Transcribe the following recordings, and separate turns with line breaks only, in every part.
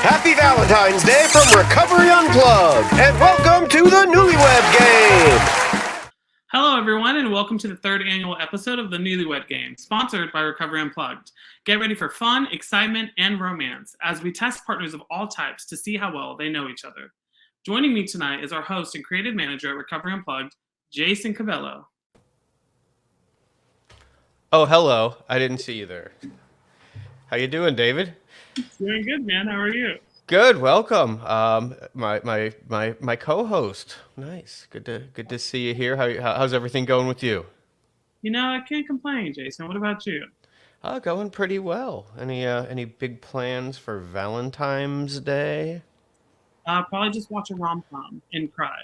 Happy Valentine's Day from Recovery Unplugged, and welcome to the Newlywed Game.
Hello, everyone, and welcome to the third annual episode of the Newlywed Game, sponsored by Recovery Unplugged. Get ready for fun, excitement, and romance as we test partners of all types to see how well they know each other. Joining me tonight is our host and creative manager at Recovery Unplugged, Jason Cabello.
Oh, hello. I didn't see you there. How you doing, David?
Doing good, man. How are you?
Good. Welcome. My co-host. Nice. Good to see you here. How's everything going with you?
You know, I can't complain, Jason. What about you?
Going pretty well. Any big plans for Valentine's Day?
Probably just watch a rom-com and cry.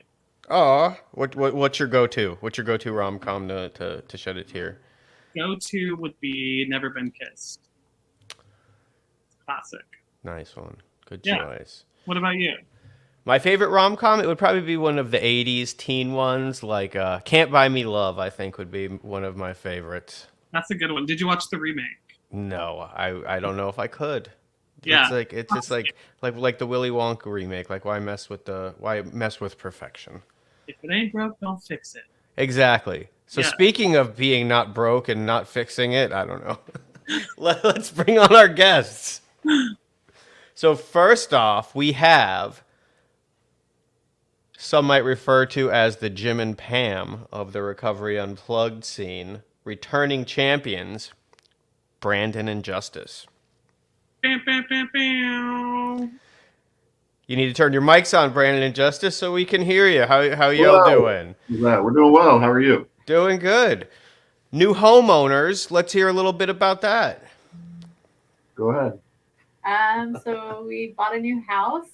Oh, what's your go-to? What's your go-to rom-com to shed a tear?
Go-to would be Never Been Kissed. Classic.
Nice one. Good
Yeah.
choice.
What about you?
My favorite rom-com, it would probably be one of the 80s teen ones, like Can't Buy Me Love, I think would be one of my favorites.
That's a good one. Did you watch the remake?
No, I don't know if I could.
Yeah.
It's just like the Willy Wonka remake. Like why mess with perfection?
If it ain't broke, don't fix it.
Exactly. So
Yeah.
speaking of being not broke and not fixing it, I don't know. Let's bring on our guests. So first off, we have, some might refer to as the Jim and Pam of the Recovery Unplugged scene, returning champions, Brandon and Justice.
Bam, bam, bam, bam.
You need to turn your mics on, Brandon and Justice, so we can hear you. How y'all doing?
Yeah, we're doing well. How are you?
Doing good. New homeowners. Let's hear a little bit about that.
Go ahead.
So we bought a new house,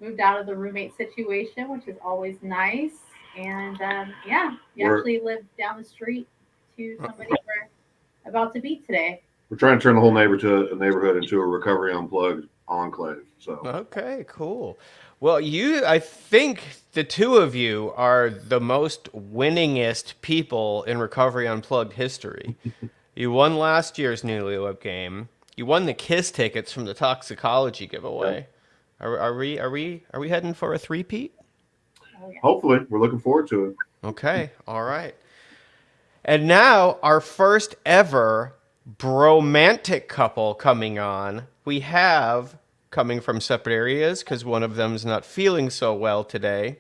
moved out of the roommate situation, which is always nice. And we actually live down the street to somebody we're about to meet today.
We're trying to turn the whole neighborhood into a Recovery Unplugged enclave. So
Okay, cool. Well, I think the two of you are the most winningest people in Recovery Unplugged history. You won last year's Newlywed Game. You won the KISS tickets from the Toxicology giveaway. Are we heading for a three-peat?
Oh, yeah.
hopefully, we're looking forward to it.
Okay, all right. And now our first ever bromantic couple coming on. We have, coming from separate areas because one of them's not feeling so well today,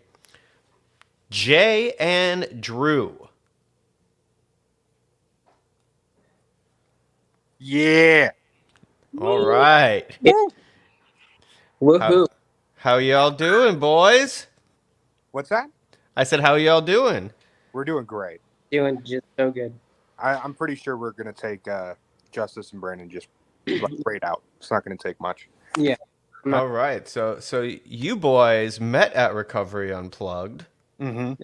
Jay and Drew.
Yeah.
All right.
Woohoo.
How y'all doing, boys?
What's that?
I said, how y'all doing?
We're doing great.
Doing just so good.
I'm pretty sure we're going to take Justice and Brandon just straight out. It's not going to take much.
Yeah.
All right. So you boys met at Recovery Unplugged,
Mm-hmm.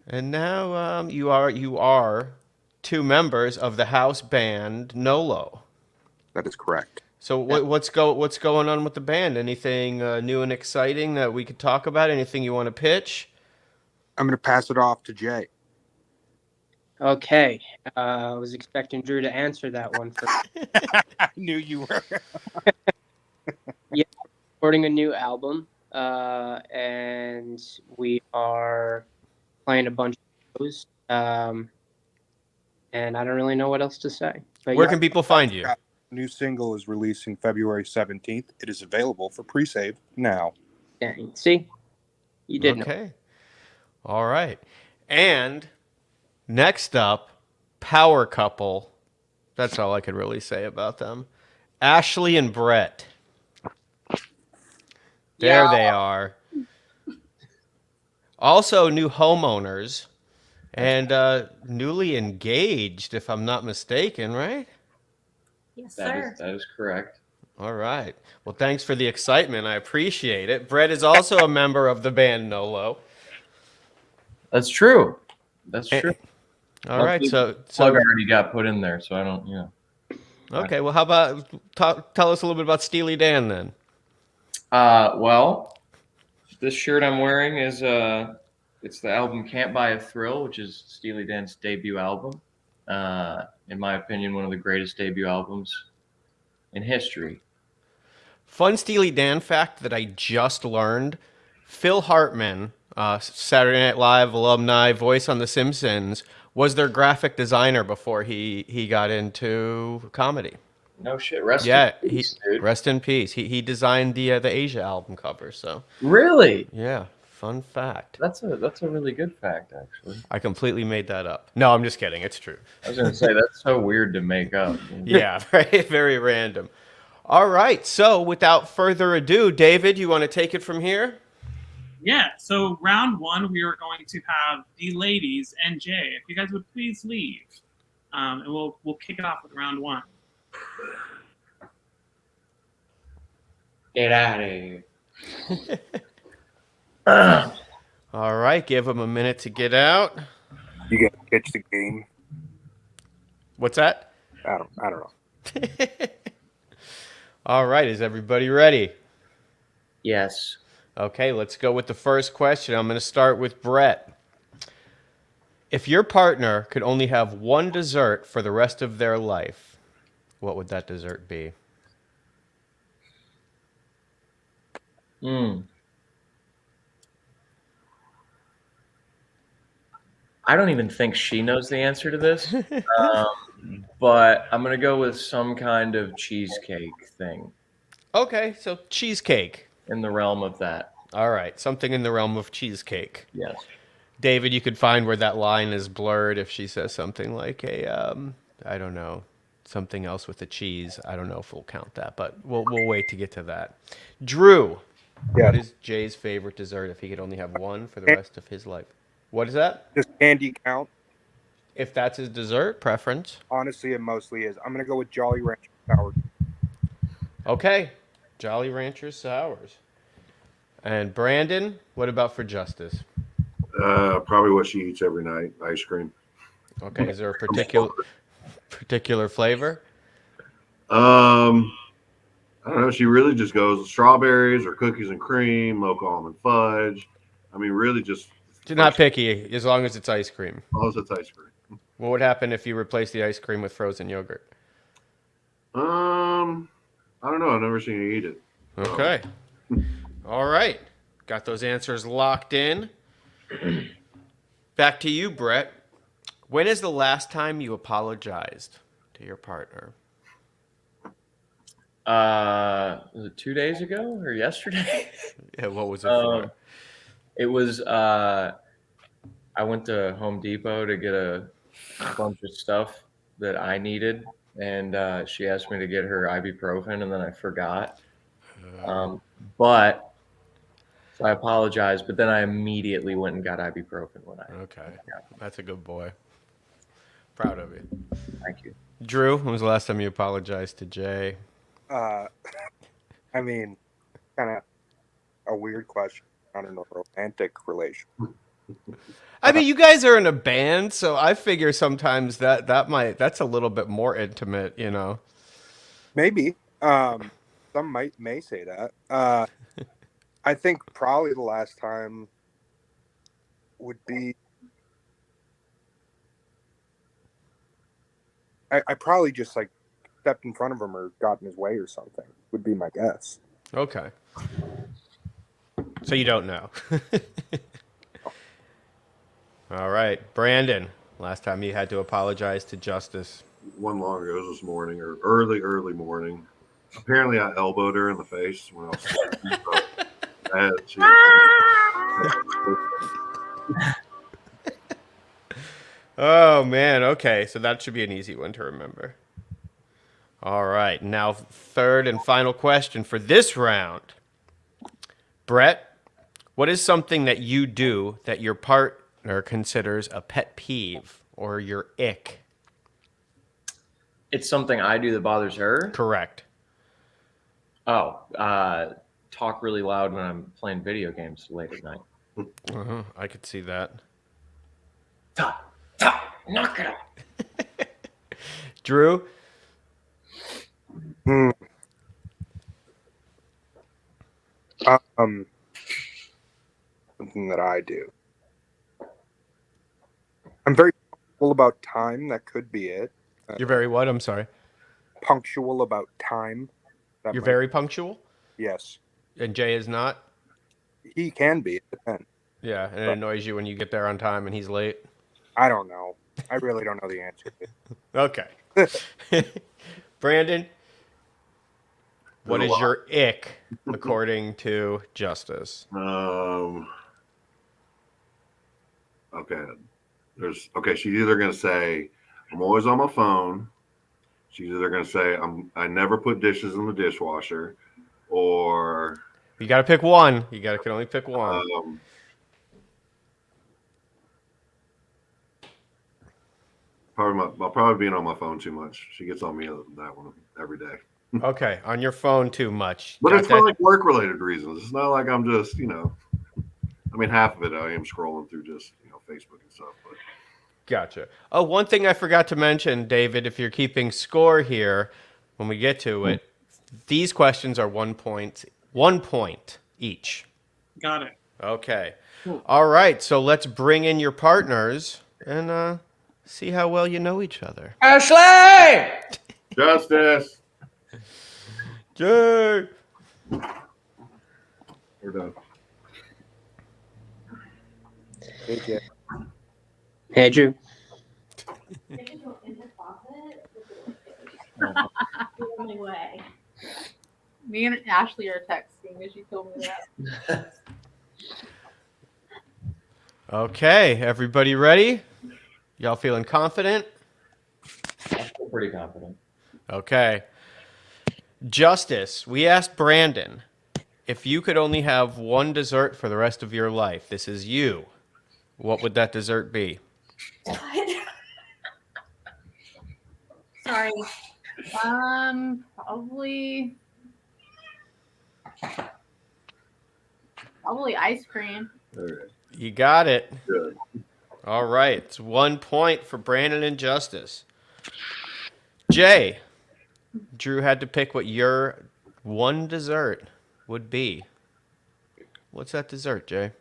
and now you are two members of the house band Nolo.
That is correct.
So what's going on with the band? Anything new and exciting that we could talk about? Anything you want to pitch?
I'm going to pass it off to Jay.
Okay. I was expecting Drew to answer that one first.
I knew you were.
Recording a new album, and we are playing a bunch of shows, and I don't really know what else to say. But
Where can people find you?
New single is releasing February 17th. It is available for pre-save now.
Dang. See? You did know.
Okay. All right. And next up, power couple. That's all I could really say about them. Ashley and Brett. There they are. Also new homeowners and newly engaged, if I'm not mistaken, right?
Yes, sir.
That is correct.
All right. Well, thanks for the excitement. I appreciate it. Brett is also a member of the band Nolo.
That's true. That's true.
All right. So
Plug already got put in there, so I don't,
Okay. Well, how about tell us a little bit about Steely Dan then?
Well, this shirt I'm wearing is it's the album Can't Buy a Thrill, which is Steely Dan's debut album. In my opinion, one of the greatest debut albums in history.
Fun Steely Dan fact that I just learned. Phil Hartman, Saturday Night Live alumni, voice on The Simpsons, was their graphic designer before he got into comedy.
No shit. Rest
Yeah,
in peace, dude.
rest in peace. He designed the Asia album cover. So
Really?
yeah, fun fact.
That's a really good fact, actually.
I completely made that up. No, I'm just kidding. It's true.
I was gonna say that's so weird to make up.
Yeah, right. Very random. All right. So without further ado, David, you want to take it from here?
Yeah, so round one, we are going to have the ladies and Jay. If you guys would please leave, and we'll kick it off with round one.
Get out of here.
All right. Give them a minute to get out.
You get to pitch the game.
What's that?
I don't know.
All right. Is everybody ready?
Yes.
Okay, let's go with the first question. I'm going to start with Brett. If your partner could only have one dessert for the rest of their life, what would that dessert be?
I don't even think she knows the answer to this, but I'm going to go with some kind of cheesecake thing
Okay, so cheesecake.
in the realm of that.
All right, something in the realm of cheesecake.
Yes.
David, you could find where that line is blurred if she says something like I don't know, something else with the cheese. I don't know if we'll count that, but we'll wait to get to that. Drew,
Yeah.
what is Jay's favorite dessert if he could only have one for the rest of his life? What is that?
Does candy count?
If that's his dessert preference.
Honestly, it mostly is. I'm gonna go with Jolly Rancher sour.
Okay, Jolly Rancher sours. And Brandon, what about for Justice?
Probably what she eats every night, ice cream.
Okay, is there a particular flavor?
I don't know. She really just goes strawberries or cookies and cream, mocha almond fudge. I mean, really just.
Not picky, as long as it's ice cream.
As long as it's ice cream.
What would happen if you replace the ice cream with frozen yogurt?
I don't know. I've never seen her eat it.
Okay. All right. Got those answers locked in. Back to you, Brett. When is the last time you apologized to your partner?
Was it 2 days ago or yesterday?
Yeah, what was it for?
It was, I went to Home Depot to get a bunch of stuff that I needed, and she asked me to get her ibuprofen, and then I forgot. So I apologized, but then I immediately went and got ibuprofen when I.
Okay, that's a good boy. Proud of you.
Thank you.
Drew, when was the last time you apologized to Jay?
I mean, kind of a weird question. I don't know, romantic relation.
I mean, you guys are in a band, so I figure sometimes that's a little bit more intimate, you know.
Maybe. Some may say that. I think probably the last time would be. I probably just like stepped in front of him or got in his way or something. Would be my guess.
Okay. So you don't know. All right, Brandon. Last time you had to apologize to Justice.
One long ago this morning, or early morning. Apparently, I elbowed her in the face when I was sleeping. So
Oh man. Okay, so that should be an easy one to remember. All right, now third and final question for this round. Brett, what is something that you do that your partner considers a pet peeve or your ick?
It's something I do that bothers her.
Correct.
Oh, talk really loud when I'm playing video games late at night.
I could see that.
Knock it off.
Drew?
Something that I do. I'm very punctual about time. That could be it.
You're very what? I'm sorry.
Punctual about time.
You're very punctual?
Yes.
And Jay is not?
He can be. It depends.
Yeah, and it annoys you when you get there on time and he's late?
I don't know. I really don't know the answer.
Okay. Brandon, what is your ick according to Justice?
Okay. She's either gonna say, I'm always on my phone. She's either gonna say, I never put dishes in the dishwasher, or
You got to pick one. Can only pick one.
Probably being on my phone too much. She gets on me that one every day.
Okay, on your phone too much.
But it's for like work related reasons. It's not like I'm just, I mean, half of it I am scrolling through just, Facebook and stuff. But
Gotcha. Oh, one thing I forgot to mention, David, if you're keeping score here, when we get to it, these questions are 1 point each.
Got it.
Okay.
Cool.
All right, so let's bring in your partners and see how well you know each other.
Ashley!
Justice.
Jay!
We're done.
Hey, Drew.
The only way. Me and Ashley are texting as she told me that.
Okay, everybody ready? Y'all feeling confident?
I feel pretty confident.
Okay. Justice, we asked Brandon, if you could only have one dessert for the rest of your life, this is you, what would that dessert be?
Sorry. Probably ice cream.
You got it.
Good.
All right. It's 1 point for Brandon and Justice. Jay, Drew had to pick what your one dessert would be. What's that dessert, Jay?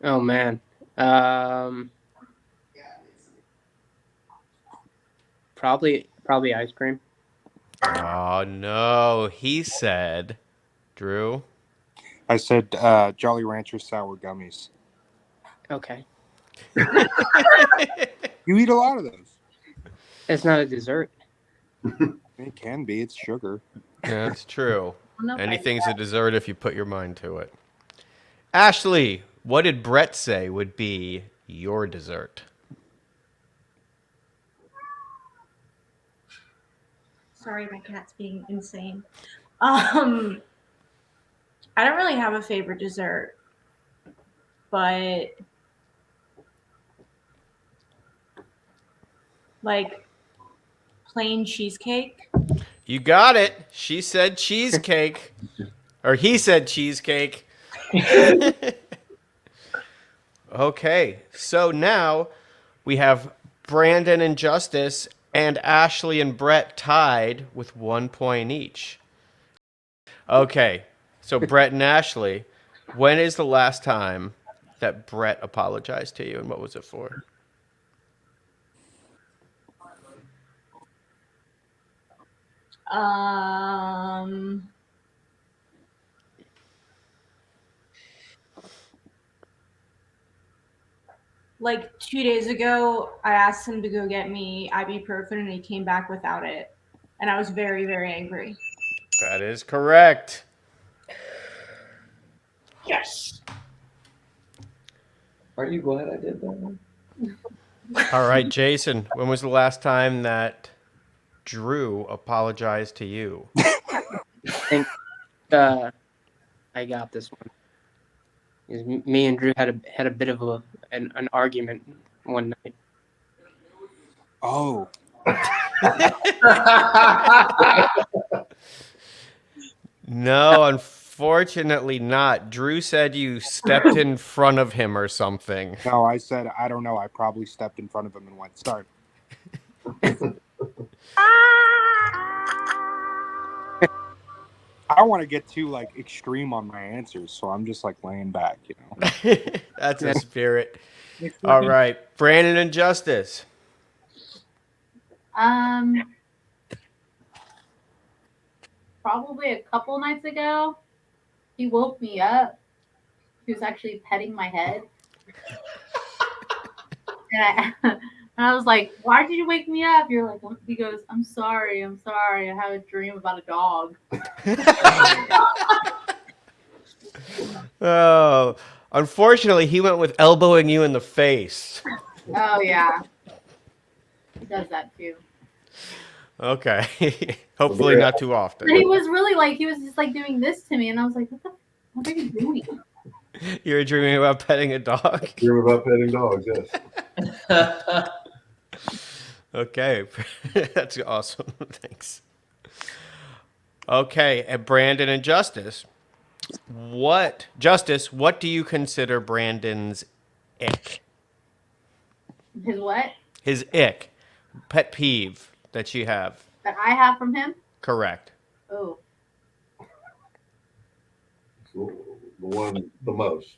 Oh man. Probably ice cream.
Oh, no. He said, Drew.
I said Jolly Rancher sour gummies.
Okay.
You eat a lot of those.
It's not a dessert.
It can be. It's sugar.
Yeah, that's true.
No,
Anything's a dessert if you put your mind to it. Ashley, what did Brett say would be your dessert?
Sorry, my cat's being insane. I don't really have a favorite dessert, but like plain cheesecake.
You got it. She said cheesecake. Or he said cheesecake. Okay, so now we have Brandon and Justice and Ashley and Brett tied with 1 point each. Okay, so Brett and Ashley, when is the last time that Brett apologized to you, and what was it for?
Like 2 days ago, I asked him to go get me ibuprofen, and he came back without it, and I was very, very angry.
That is correct.
Yes.
Aren't you glad I did that one?
All right, Jason, when was the last time that Drew apologized to you?
I think I got this one. Me and Drew had a bit of an argument one night.
Oh.
No, unfortunately not. Drew said you stepped in front of him or something.
No, I said, I don't know. I probably stepped in front of him and went, start. I don't want to get too extreme on my answers, so I'm just laying back,
That's a spirit. All right, Brandon and Justice.
probably a couple nights ago. He woke me up. He was actually petting my head. And I was like, why did you wake me up? You're like, he goes, I'm sorry. I had a dream about a dog.
Oh, unfortunately, he went with elbowing you in the face.
Oh, yeah. He does that too.
Okay. Hopefully not too often.
But he was really like, he was just like doing this to me. And I was like, what are you doing?
You were dreaming about petting a dog?
Dream about petting dogs, yes.
Okay. That's awesome. Thanks. Okay. And Brandon and Justice. What do you consider Brandon's ick?
His what?
His ick. Pet peeve that you have.
That I have from him?
Correct.
Oh.
The most.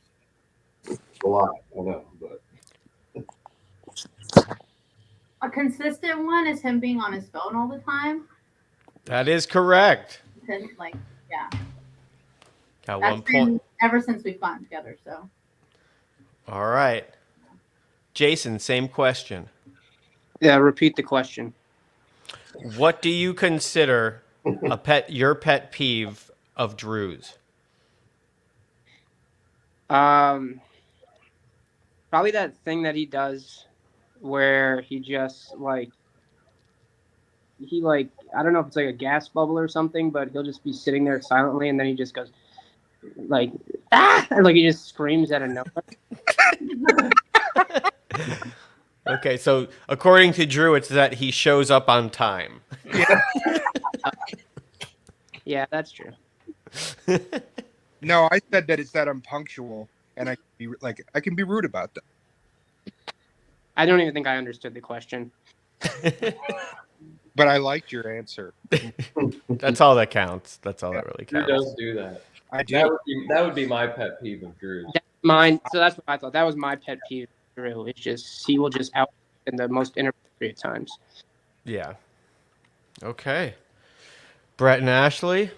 A lot, I know, but.
A consistent one is him being on his phone all the time.
That is correct.
Because, like, yeah.
At
That's
one point.
been ever since we've gotten together, so.
All right. Jason, same question.
Yeah, repeat the question.
What do you consider your pet peeve of Drew's?
Probably that thing that he does where he just I don't know if it's like a gas bubble or something, but he'll just be sitting there silently and then he just goes like, ah! And, like he just screams out of nowhere.
Okay, so according to Drew, it's that he shows up on time.
Yeah, that's true.
No, I said that it's that I'm punctual, and I can be rude about that.
I don't even think I understood the question.
But I liked your answer.
That's all that counts. That's all that really
Drew
counts.
does do that.
I do.
That would be my pet peeve of Drew's.
That's mine. So that's what I thought. That was my pet peeve. Drew. It's just he will just out in the most inappropriate times.
Yeah. Okay. Brett and Ashley?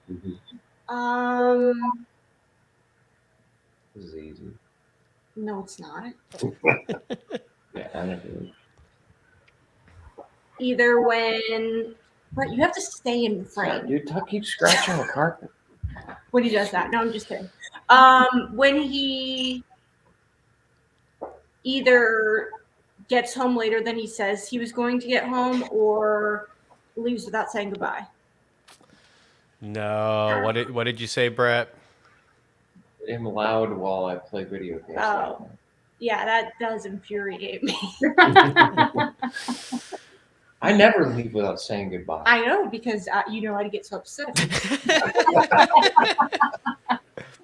This is easy.
No, it's not.
Yeah, I know.
Either when, but you have to stay in the frame.
Dude, Tuck keeps scratching the carpet.
When he does that. No, I'm just kidding. When he either gets home later than he says he was going to get home, or leaves without saying goodbye.
No. What did you say, Brett?
I'm loud while I play video games.
Oh. Yeah, that does infuriate me.
I never leave without saying goodbye.
I know, because you know I'd get so upset.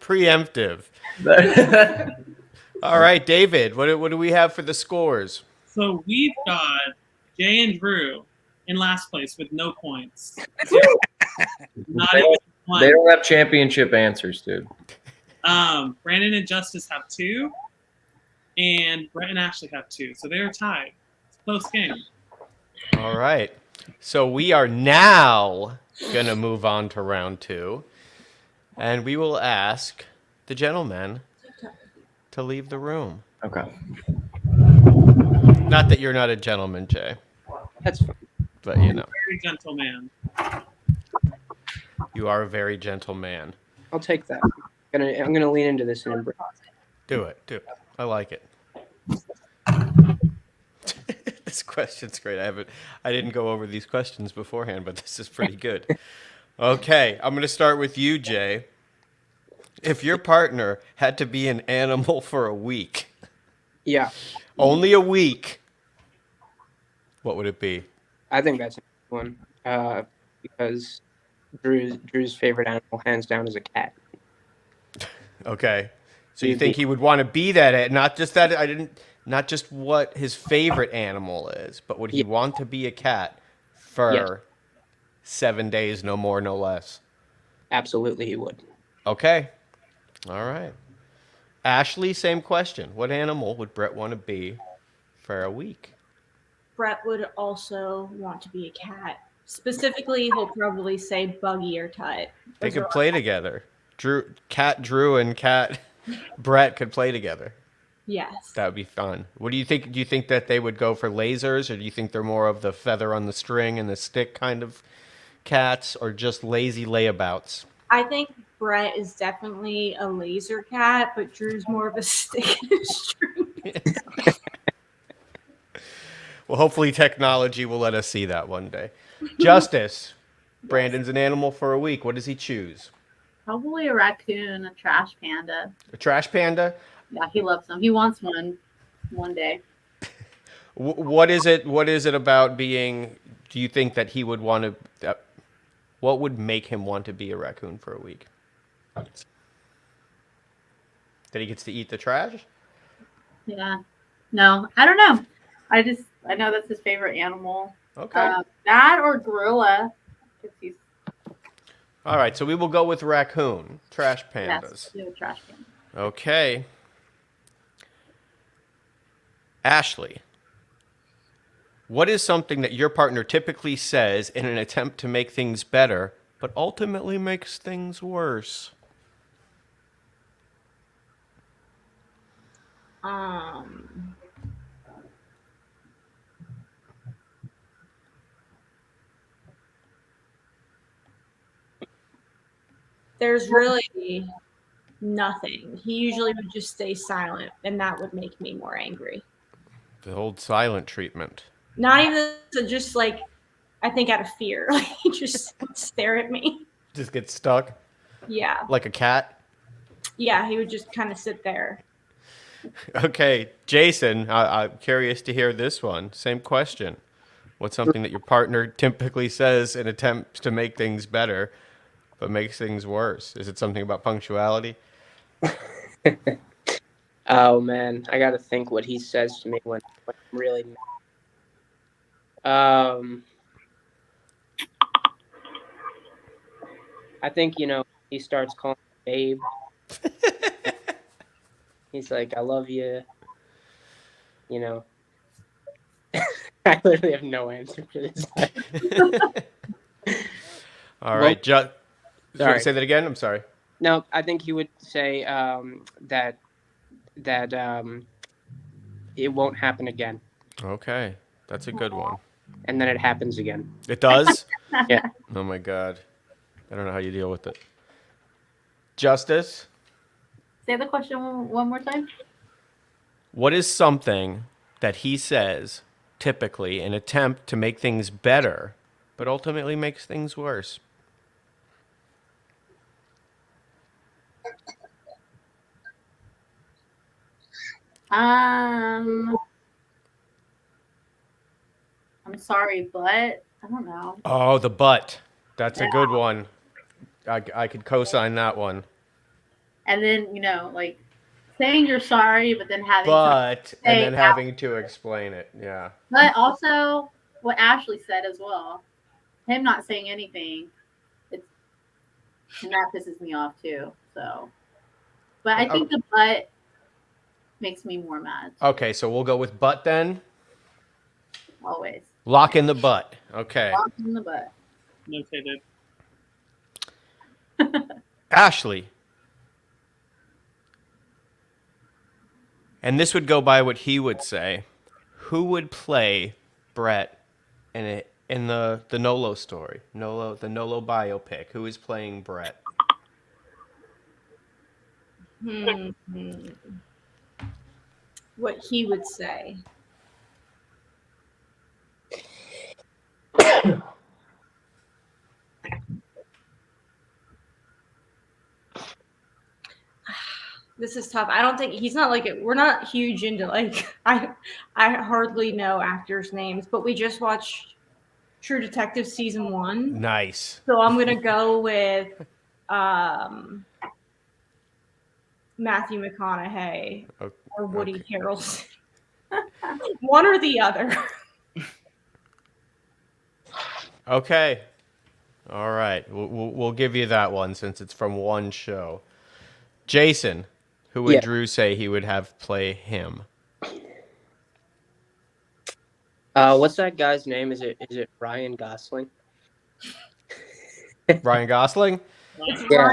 Preemptive. All right, David, what do we have for the scores?
So we've got Jay and Drew in last place with no points. Not even one.
They don't have championship answers, dude.
Brandon and Justice have 2, and Brett and Ashley have 2. So they're tied. It's a close game.
All right. So we are now going to move on to round 2. And we will ask the gentlemen to leave the room.
Okay.
Not that you're not a gentleman, Jay.
That's fine.
But, you know.
Very gentle man.
You are a very gentle man.
I'll take that. I'm gonna lean into this and embrace.
Do it. I like it. This question's great. I didn't go over these questions beforehand, but this is pretty good. Okay, I'm going to start with you, Jay. If your partner had to be an animal for a week,
Yeah,
only a week, what would it be?
I think that's a good one. Because Drew's favorite animal, hands down, is a cat.
Okay. So you think he would want to be that, not just what his favorite animal is, but would he want to be a cat for 7 days, no more, no less?
Absolutely, he would.
Okay. All right. Ashley, same question. What animal would Brett want to be for a week?
Brett would also want to be a cat Specifically, he'll probably say Buggy or Tut.
They
Those
could
are-
play together. Drew and Cat Brett could play together.
Yes.
That would be fun. What do you think? Do you think that they would go for lasers, or do you think they're more of the feather on the string and the stick kind of cats, or just lazy layabouts?
I think Brett is definitely a laser cat, but Drew's more of a stick and string.
Well, hopefully technology will let us see that one day. Justice. Brandon's an animal for a week. What does he choose?
Probably a raccoon, a trash panda.
A trash panda?
Yeah, he loves them. He wants one day.
What is it? What is it about being? Do you think that he would want to? What would make him want to be a raccoon for a week? That he gets to eat the trash?
Yeah. No, I don't know. I know that's his favorite animal.
Okay.
That or gorilla. 'Cause he's
All right. So we will go with raccoon. Trash pandas.
yes, he's a trash panda.
Okay. Ashley, what is something that your partner typically says in an attempt to make things better, but ultimately makes things worse?
There's really nothing. He usually would just stay silent, and that would make me more angry.
The old silent treatment.
Not even just like, I think out of fear. Like, he just would stare at me.
Just get stuck
Yeah.
like a cat.
Yeah, he would just kind of sit there.
Okay, Jason, I'm curious to hear this one. Same question. What's something that your partner typically says in attempts to make things better, but makes things worse? Is it something about punctuality?
Oh man, I gotta think what he says to me when I'm really mad. I think he starts calling me babe. He's like, "I love you." I literally have no answer for this.
All right,
Sorry.
say that again. I'm sorry.
No, I think he would say that it won't happen again,
Okay, that's a good one.
and then it happens again.
It does?
Yeah.
Oh my God. I don't know how you deal with it. Justice,
Say the question one more time.
what is something that he says typically in attempt to make things better, but ultimately makes things worse?
I'm sorry, but I don't know.
Oh, the butt. That's a good one. I could co-sign that one.
And then like saying you're sorry, but then having
But, and
say
then having to explain it. Yeah.
but also what Ashley said as well. Him not saying anything, and that pisses me off too. So, but I think the butt makes me more mad.
Okay, so we'll go with butt then.
Always
Lock in the butt. Okay.
lock in the butt.
Notated.
Ashley. And this would go by what he would say. Who would play Brett in the Nolo story? The Nolo biopic. Who is playing Brett?
What he would say. This is tough. I don't think he's not like it. We're not huge into like I hardly know actors' names, but we just watched True Detective season 1.
Nice.
So I'm gonna go with Matthew McConaughey or Woody Harrelson. One or the other.
Okay. All right. We'll give you that one since it's from one show. Jason, who would Drew say he would have play him?
What's that guy's name? Is it Ryan Gosling?
Ryan Gosling?
It's
Yeah.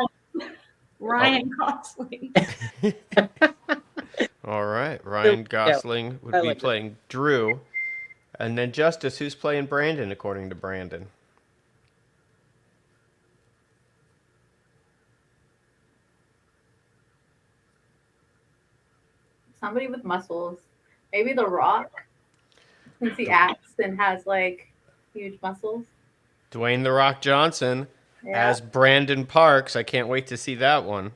Ryan Gosling.
All right. Ryan
Yeah,
Gosling would
I
be
like that.
playing Drew. And then Justice, who's playing Brandon, according to Brandon?
Somebody with muscles. Maybe The Rock, since he acts and has like huge muscles.
Dwayne The Rock Johnson
Yeah.
as Brandon Parks. I can't wait to see that one.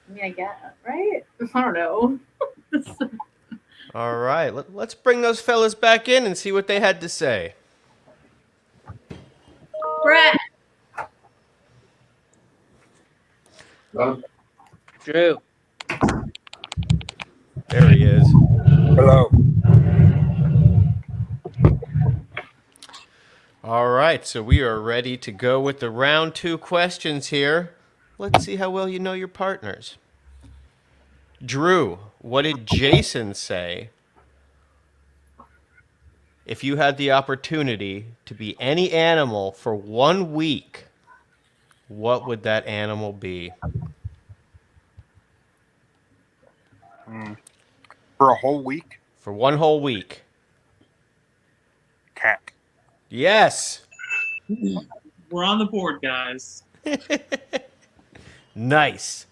I mean, I get right. I don't know.
All right. Let's bring those fellas back in and see what they had to say.
Brett.
Drew.
There he is.
Hello.
All right. So we are ready to go with the round 2 questions here. Let's see how well you know your partners. Drew, what did Jason say? If you had the opportunity to be any animal for 1 week, what would that animal be?
For a whole week?
For 1 whole week.
Cat.
Yes.
We're on the board, guys.
Nice.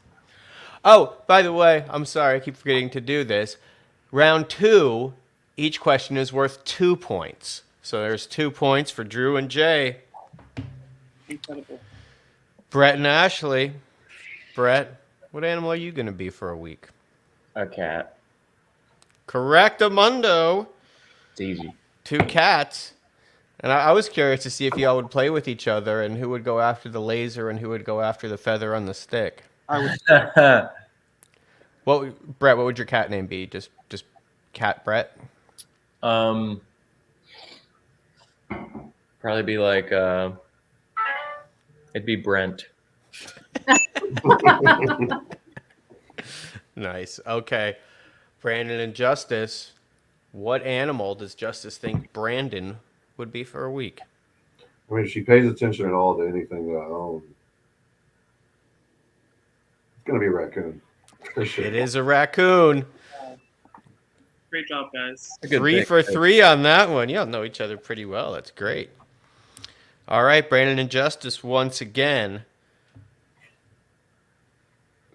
Oh, by the way, I'm sorry, I keep forgetting to do this. Round 2, each question is worth 2 points. So there's 2 points for Drew and Jay.
Incredible.
Brett and Ashley. Brett, what animal are you going to be for a week?
A cat.
Correctamundo.
It's easy.
2 cats. And I was curious to see if y'all would play with each other and who would go after the laser and who would go after the feather on the stick. Brett, what would your cat name be? Just Cat Brett?
Probably be like it'd be Brent.
Nice. Okay. Brandon and Justice, what animal does Justice think Brandon would be for a week?
I mean, if she pays attention at all to anything that I own, it's gonna be a raccoon. For sure.
It is a raccoon.
Great job, guys.
3 for 3 on that one. Y'all know each other pretty well. That's great. All right, Brandon and Justice once again.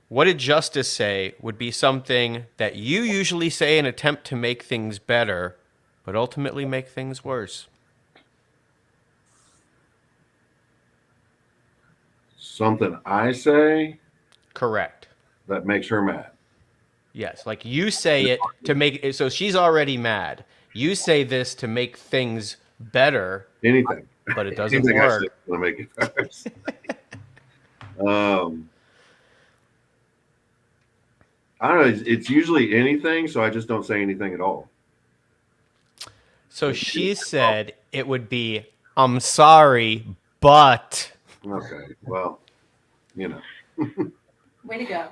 What did Justice say would be something that you usually say in an attempt to make things better, but ultimately make things worse?
Something I say
Correct.
that makes her mad.
Yes, like you say it to make it so she's already mad. You say this to make things better,
Anything.
but it doesn't
Anything I
work.
say is gonna make it better. I don't know. It's usually anything, so I just don't say anything at all.
So she said it would be, I'm sorry, but.
Okay. Well, you know.
Way to go.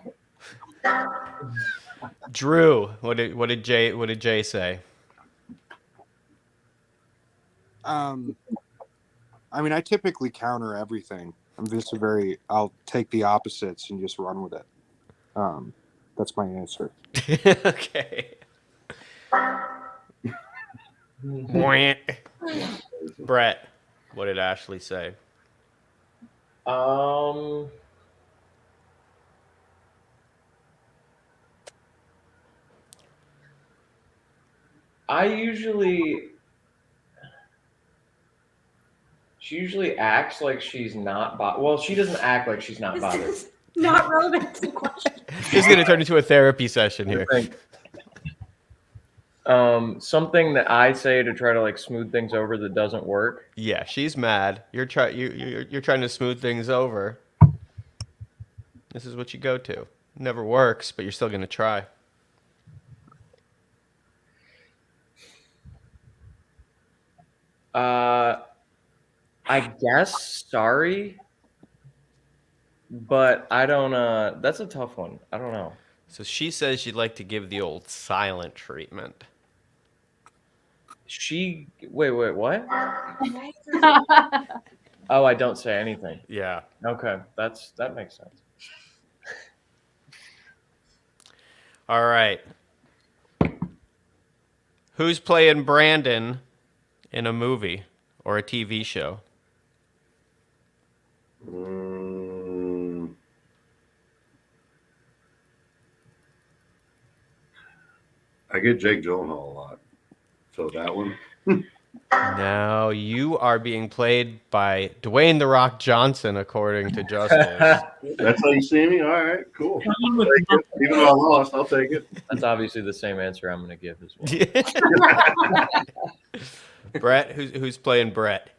Drew, what did Jay say?
I mean, I typically counter everything. I'm just I'll take the opposites and just run with it. That's my answer.
Okay. Brett, what did Ashley say?
She usually acts like she's not well, she doesn't act like she's not bothered.
This is not relevant to the question.
This is going to turn into a therapy session here.
Something that I say to try to like smooth things over that doesn't work.
Yeah, she's mad. You're trying to smooth things over. This is what you go to. Never works, but you're still going to try.
I guess sorry, but I don't. That's a tough one. I don't know.
So she says she'd like to give the old silent treatment.
Wait, what? Oh, I don't say anything.
Yeah.
Okay, that makes sense.
All right. Who's playing Brandon in a movie or a TV show?
I get Jake Gyllenhaal a lot. So that one.
Now you are being played by Dwayne "The Rock" Johnson, according to Justice.
That's how you see me? All right, cool.
Someone with
Even though I lost, I'll take it.
That's obviously the same answer I'm going to give as well.
Brett, who's playing Brett?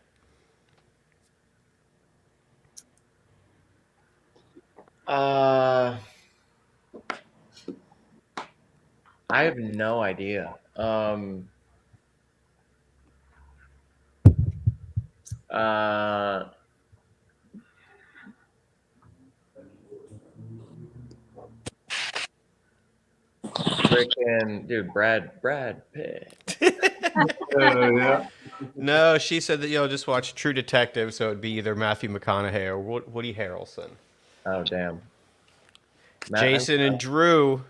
I have no idea. Freaking dude, Brad Pitt.
Yeah.
No, she said that just watch True Detective, so it'd be either Matthew McConaughey or Woody Harrelson.
Oh damn.
Jason and Drew.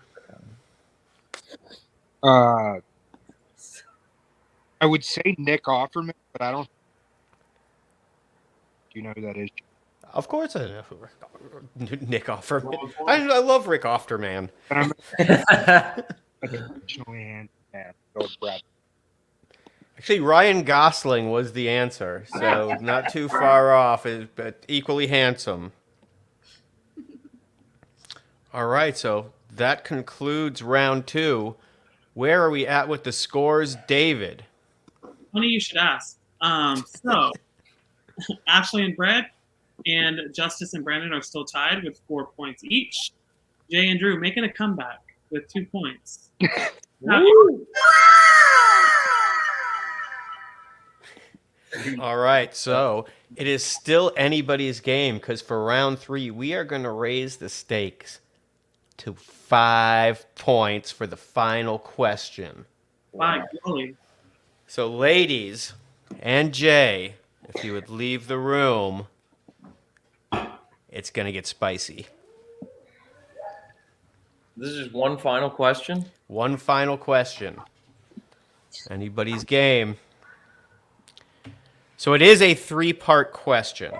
I would say Nick Offerman, but I don't. Do you know who that is?
Of course I know who Nick Offerman. I love Rick Offerman.
But I'm originally Brad.
Actually, Ryan Gosling was the answer, so not too far off, but equally handsome. All right, so that concludes round 2. Where are we at with the scores, David?
Funny you should ask. So, Ashley and Brett and Justice and Brandon are still tied with 4 points each. Jay and Drew making a comeback with 2 points.
All right, so it is still anybody's game because for round 3, we are going to raise the stakes to 5 points for the final question.
By golly.
So, ladies and Jay, if you would leave the room, it's going to get spicy.
This is one final question.
One final question. Anybody's game. So it is a 3-part question.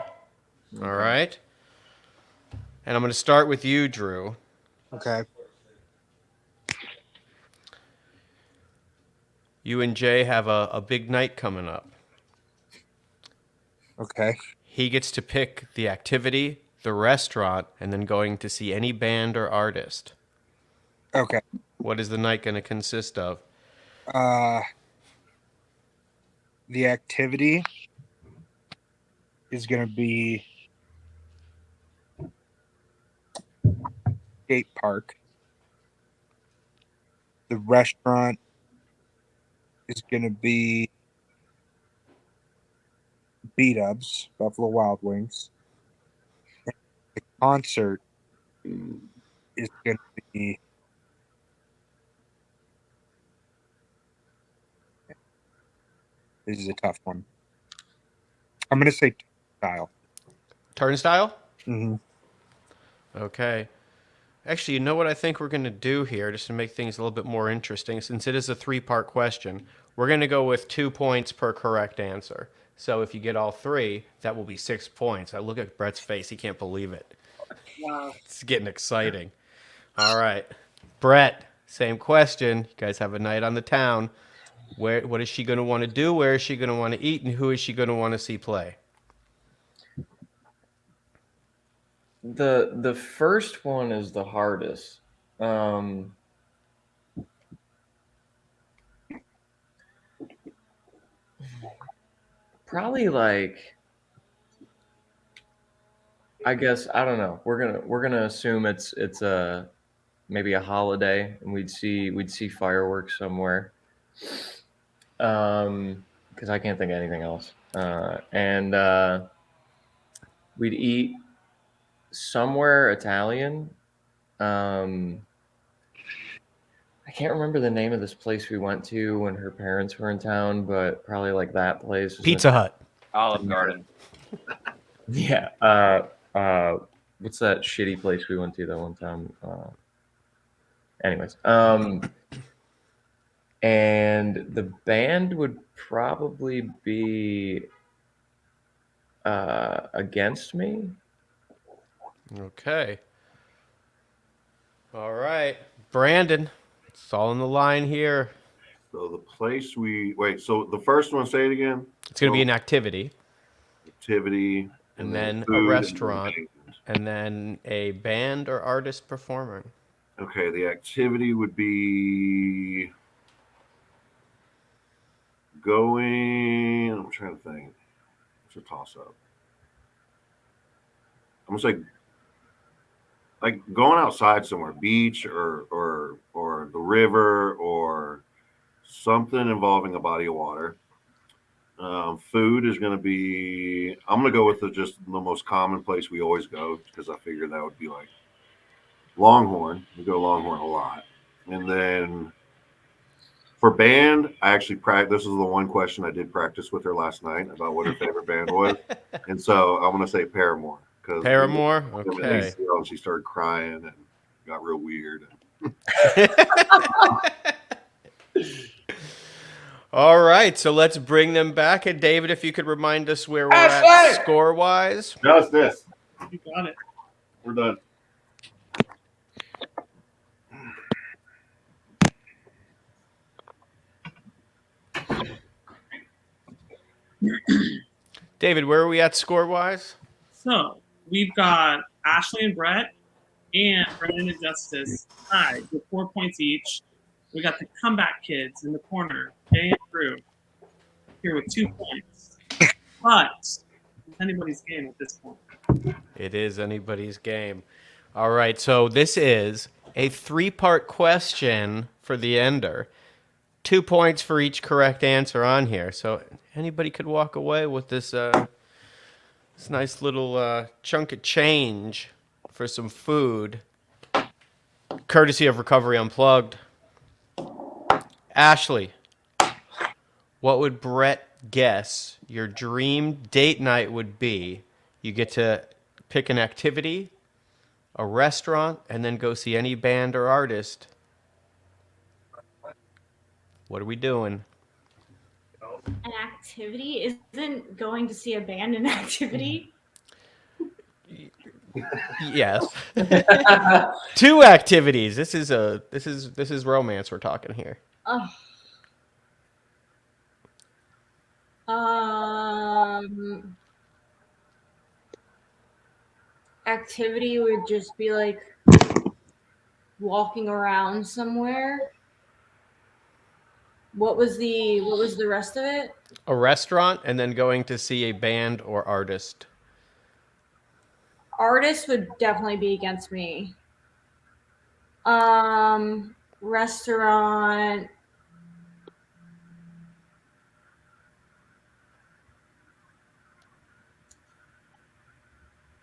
All right? And I'm going to start with you, Drew.
Okay.
You and Jay have a big night coming up.
Okay.
He gets to pick the activity, the restaurant, and then going to see any band or artist.
Okay.
What is the night going to consist of?
The activity is going to be skate park. The restaurant is going to be B-Dubs, Buffalo Wild Wings. The concert is going to be this is a tough one. I'm going to say Turnstile.
Turnstile?
Mm-hmm.
Okay. Actually, you know what I think we're going to do here, just to make things a little bit more interesting, since it is a 3-part question. We're going to go with 2 points per correct answer. So if you get all 3, that will be 6 points. I look at Brett's face. He can't believe it.
Wow.
It's getting exciting. All right. Brett, same question. You guys have a night on the town. What is she going to want to do? Where is she going to want to eat? And who is she going to want to see play?
The first one is the hardest. Probably like, I guess, I don't know. We're gonna assume it's a maybe a holiday, and we'd see fireworks somewhere. Because I can't think of anything else. And we'd eat somewhere Italian. I can't remember the name of this place we went to when her parents were in town, but probably like that place.
Pizza Hut.
Olive Garden.
Yeah. What's that shitty place we went to that one time? Anyways, and the band would probably be against me.
Okay. All right. Brandon, it's all on the line here.
So the place so the first one, say it again.
It's going to be an activity,
Activity,
and then a
food,
restaurant, and then a band or artist performing.
Okay, the activity would be going. I'm trying to think. It's a toss up. I'm gonna say like going outside somewhere, beach or the river or something involving a body of water. Food is going to be. I'm going to go with just the most common place we always go because I figured that would be like Longhorn. We go to Longhorn a lot, and then for band, I actually practice. This is the one question I did practice with her last night about what her favorite band was, and so I'm going to say Paramore.
Paramore, okay.
She started crying and got real weird.
All right, so let's bring them back. And David, if you could remind us where we're at score-wise.
Just this.
You got it.
We're done.
David, where are we at score-wise?
So we've got Ashley and Brett and Brandon and Justice tied with 4 points each. We got the comeback kids in the corner, Jay and Drew, here with 2 points. But it's anybody's game at this point.
It is anybody's game. All right, so this is a 3-part question for the ender. 2 points for each correct answer on here. So anybody could walk away with this this nice little chunk of change for some food, courtesy of Recovery Unplugged. Ashley, what would Brett guess your dream date night would be? You get to pick an activity, a restaurant, and then go see any band or artist. What are we doing?
An activity? Isn't going to see a band an activity?
Yes. 2 activities. This is romance we're talking here.
Oh. Activity would just be like walking around somewhere. What was the rest of it?
A restaurant and then going to see a band or artist.
Artist would definitely be against me. Restaurant.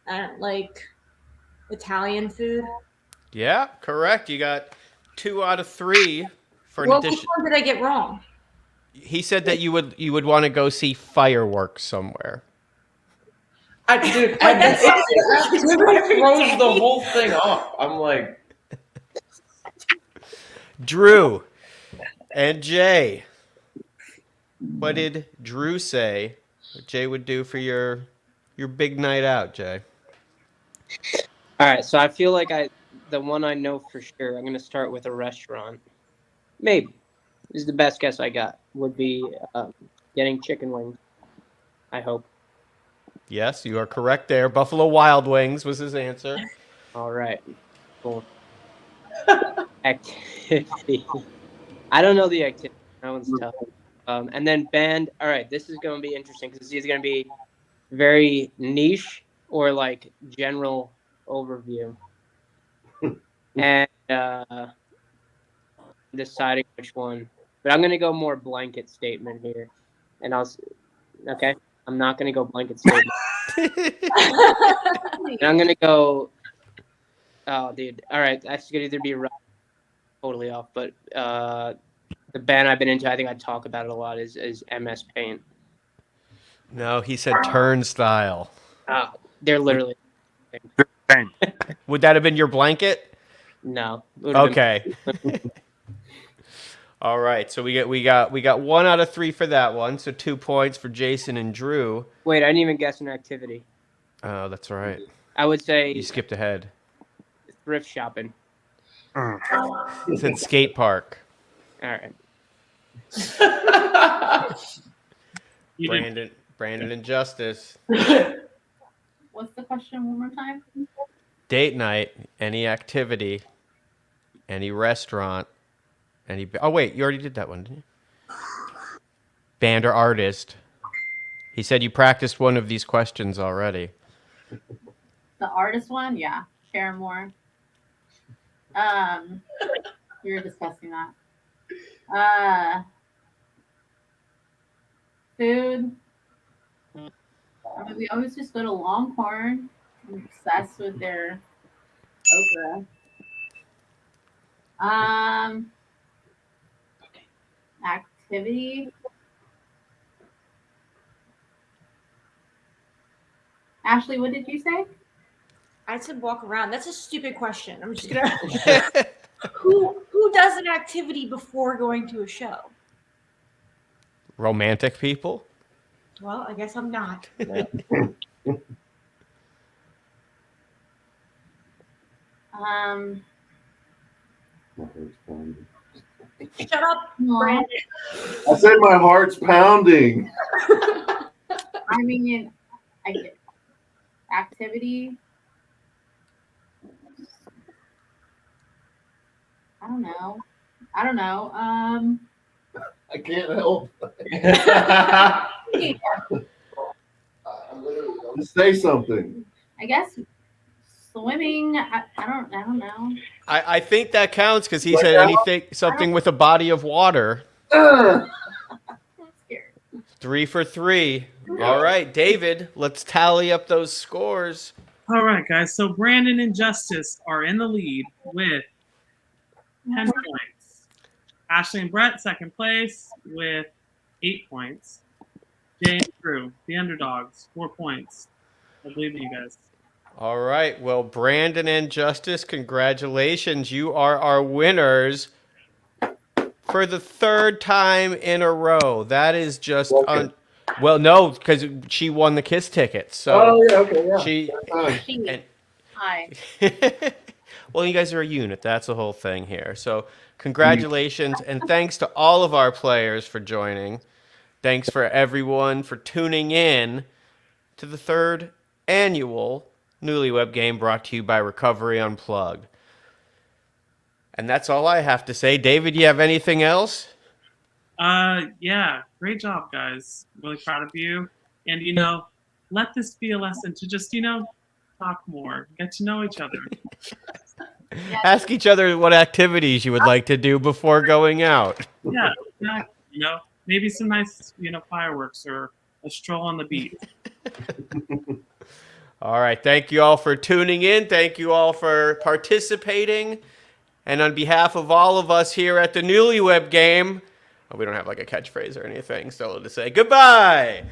I don't like Italian food.
Yeah, correct. You got 2 out of 3 for an
Well,
addition.
which one did I get wrong?
He said that you would want to go see fireworks somewhere.
Dude,
That
throws the whole thing off. I'm like,
Drew and Jay. What did Drew say what Jay would do for your big night out, Jay?
All right, so I feel like the one I know for sure, I'm going to start with a restaurant. Maybe. This is the best guess I got. Would be getting chicken wings. I hope.
Yes, you are correct there. Buffalo Wild Wings was his answer.
All right. Cool. Activity. I don't know the activity. That one's tough. And then band. All right, this is going to be interesting because it's either going to be very niche or like general overview. And deciding which one. But I'm going to go more blanket statement here. And okay, I'm not going to go blanket statement. And I'm going to go, oh, dude. All right, that's going to either be right, totally off. But the band I've been into, I think I talk about it a lot, is MS Paint.
No, he said Turnstile.
They're literally
Same.
Would that have been your blanket?
no. It would've been-
Okay. All right. So we got 1 out of 3 for that one. So 2 points for Jason and Drew.
Wait, I didn't even guess an activity.
Oh, that's all right.
I would say
You skipped ahead.
thrift shopping.
It said skate park.
All right.
You did.
Brandon and Justice.
What's the question one more time?
Date night, any activity, any restaurant, any... Oh, wait, you already did that one, didn't you? Band or artist. He said you practiced one of these questions already.
The artist one? Yeah. Paramore. We were discussing that. Food. I mean, we always just go to Longhorn. I'm obsessed with their okra. Activity. Ashley, what did you say?
I said walk around. That's a stupid question. I'm just gonna. Who does an activity before going to a show?
Romantic people?
Well, I guess I'm not. Shut up, Brandon.
I said my heart's pounding.
I mean, I get activity. I don't know.
I can't help. Just say something.
I guess swimming. I don't know.
I think that counts because he said something with a body of water.
I'm scared.
3 for 3. All right, David, let's tally up those scores.
All right, guys. So Brandon and Justice are in the lead with 10 points. Ashley and Brett, second place with 8 points. Jay and Drew, the underdogs, 4 points. I believe in you guys.
All right, well, Brandon and Justice, congratulations. You are our winners for the 3rd time in a row. That is just well, no, because she won the Kiss tickets. So she.
Hi.
Well, you guys are a unit. That's the whole thing here. So congratulations, and thanks to all of our players for joining. Thanks for everyone for tuning in to the 3rd annual Newlywed Game brought to you by Recovery Unplugged. And that's all I have to say. David, you have anything else?
Yeah, great job, guys. Really proud of you. And, let this be a lesson to just, talk more, get to know each other.
Ask each other what activities you would like to do before going out.
Yeah, exactly. Maybe some nice, fireworks or a stroll on the beach.
All right. Thank you all for tuning in. Thank you all for participating. And on behalf of all of us here at the Newlywed Game, we don't have like a catchphrase or anything, so to say goodbye.